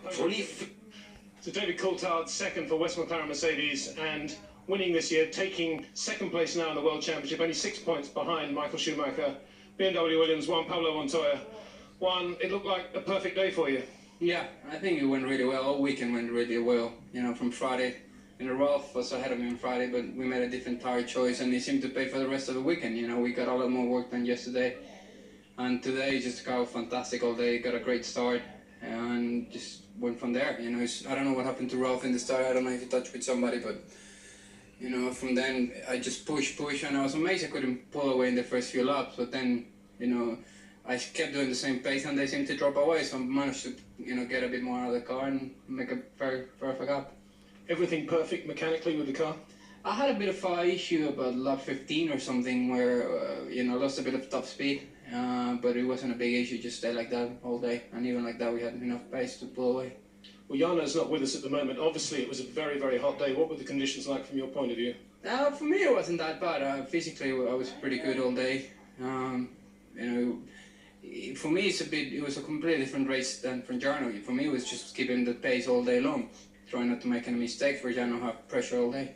Trulli. So David Coulthard, second for West McLaren Mercedes, and winning this year, taking second place now in the World Championship, only 6 points behind Michael Schumacher. BMW Williams, Juan Pablo Montoya. It looked like a perfect day for you. Yeah, I think it went really well. All weekend went really well. You know, from Friday, Ralph was ahead of me on Friday, but we made a different tire choice, and it seemed to pay for the rest of the weekend. You know, we got a lot more work done yesterday, and today just got fantastic all day. Got a great start, and just went from there. You know, I don't know what happened to Ralph in the start. I don't know if he touched with somebody, but you know, from then I just push, and I was amazed I couldn't pull away in the first few laps. But then, you know, I kept doing the same pace, and they seemed to drop away. So I managed to, you know, get a bit more out of the car and make a very perfect gap. Everything perfect mechanically with the car? I had a bit of an issue about lap 15 or something where, you know, lost a bit of top speed, but it wasn't a big issue, just stay like that all day, and even like that we had enough pace to pull away. Well, Jarno's not with us at the moment. Obviously it was a very, very hot day. What were the conditions like from your point of view? For me it wasn't that bad. Physically I was pretty good all day. You know, for me it was a completely different race than from Jarno. For me it was just keeping the pace all day long, trying not to make any mistakes for Jarno have pressure all day.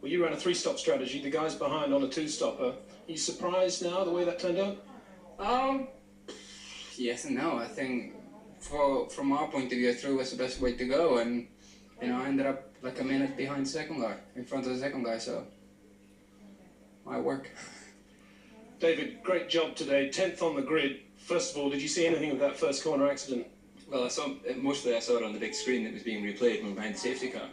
Well, you ran a 3-stop strategy, the guys behind on a 2-stopper. Are you surprised now the way that turned out? Yes and no. I think from our point of view, I thought it was the best way to go, and you know, I ended up like a minute behind the second guy, in front of the second guy, so my work. David, great job today, 10th on the grid. First of all, did you see anything of that first corner accident? Well, mostly I saw it on the big screen that was being replayed from behind the safety car.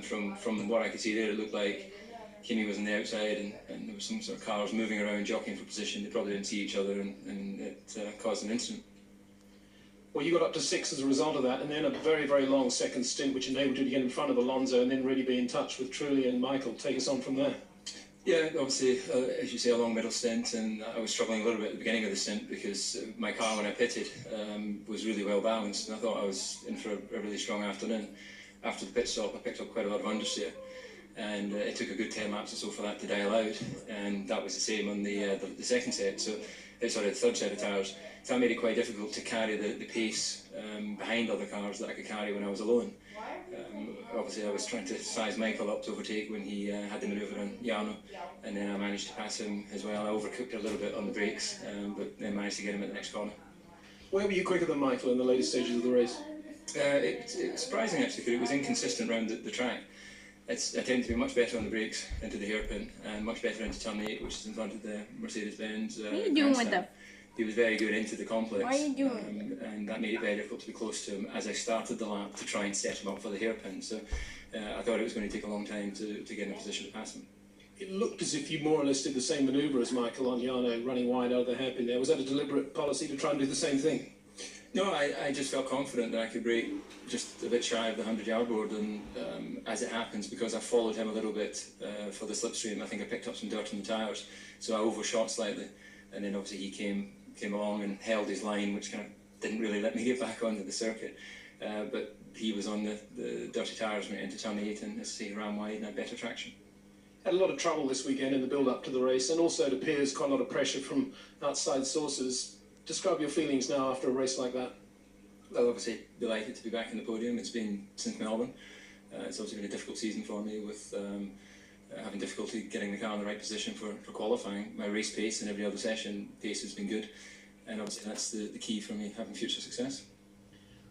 From what I could see there, it looked like Kimi was on the outside, and there was some sort of cars moving around, jockeying for position. They probably didn't see each other, and it caused an incident. Well, you got up to 6 as a result of that, and then a very, very long second stint, which enabled you to get in front of Alonso and then really be in touch with Trulli and Michael. Take us on from there. Yeah, obviously, as you say, a long middle stint, and I was struggling a little bit at the beginning of the stint because my car, when I pitted, was really well balanced, and I thought I was in for a really strong afternoon. After the pit stop, I picked up quite a lot of understeer, and it took a good 10 laps or so for that to dial out, and that was the same on the second set, the third set of tyres. So that made it quite difficult to carry the pace behind other cars that I could carry when I was alone. Obviously I was trying to size Michael up to overtake when he had the manoeuvre on Jarno, and then I managed to pass him as well. I overcooked a little bit on the brakes, but then managed to get him at the next corner. Where were you quicker than Michael in the later stages of the race? It's surprising actually, because it was inconsistent around the track. I tend to be much better on the brakes into the hairpin, and much better into turn 8, which is in front of the Mercedes-Benz. What are you doing with them? He was very good into the complex. What are you doing? And that made it very difficult to be close to him as I started the lap to try and set him up for the hairpin. So I thought it was going to take a long time to get in a position to pass him. It looked as if you more or less did the same manoeuvre as Michael on Jarno, running wide out of the hairpin there. Was that a deliberate policy to try and do the same thing? No, I just felt confident that I could brake just a bit shy of the 100-yard board, and as it happens, because I followed him a little bit for the slipstream, I think I picked up some dirt on the tyres, so I overshot slightly, and then obviously he came along and held his line, which kind of didn't really let me get back onto the circuit, but he was on the dirty tyres when it into turn 8, and as I say, ran wide and had better traction. Had a lot of trouble this weekend in the build-up to the race, and also it appears quite a lot of pressure from outside sources. Describe your feelings now after a race like that. Well, obviously delighted to be back in the podium. It's been since Melbourne. It's obviously been a difficult season for me with having difficulty getting the car in the right position for qualifying. My race pace and every other session pace has been good, and obviously that's the key for me having future success.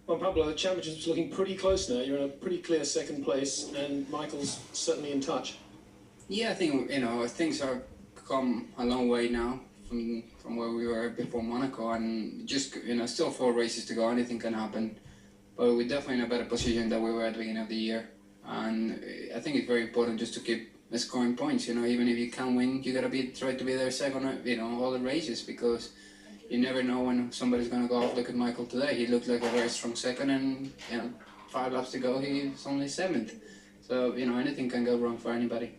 Well, Pablo, the championship's looking pretty close now. You're in a pretty clear second place, and Michael's certainly in touch. Yeah, I think, you know, things have come a long way now from where we were before Monaco, and just, you know, still 4 races to go. Anything can happen, but we're definitely in a better position than we were at the beginning of the year, and I think it's very important just to keep scoring points. You know, even if you can't win, you gotta try to be there second, you know, all the races, because you never know when somebody's gonna go off. Look at Michael today. He looked like a very strong second, and you know, 5 laps to go, he's only 7th. So you know, anything can go wrong for anybody.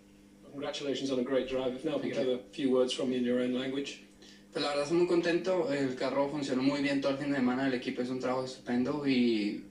Congratulations on a great drive. If now we could have a few words from you in your own language. Pues la verdad estoy muy contento. El carro funcionó muy bien todo el fin de semana. El equipo hizo un trabajo estupendo y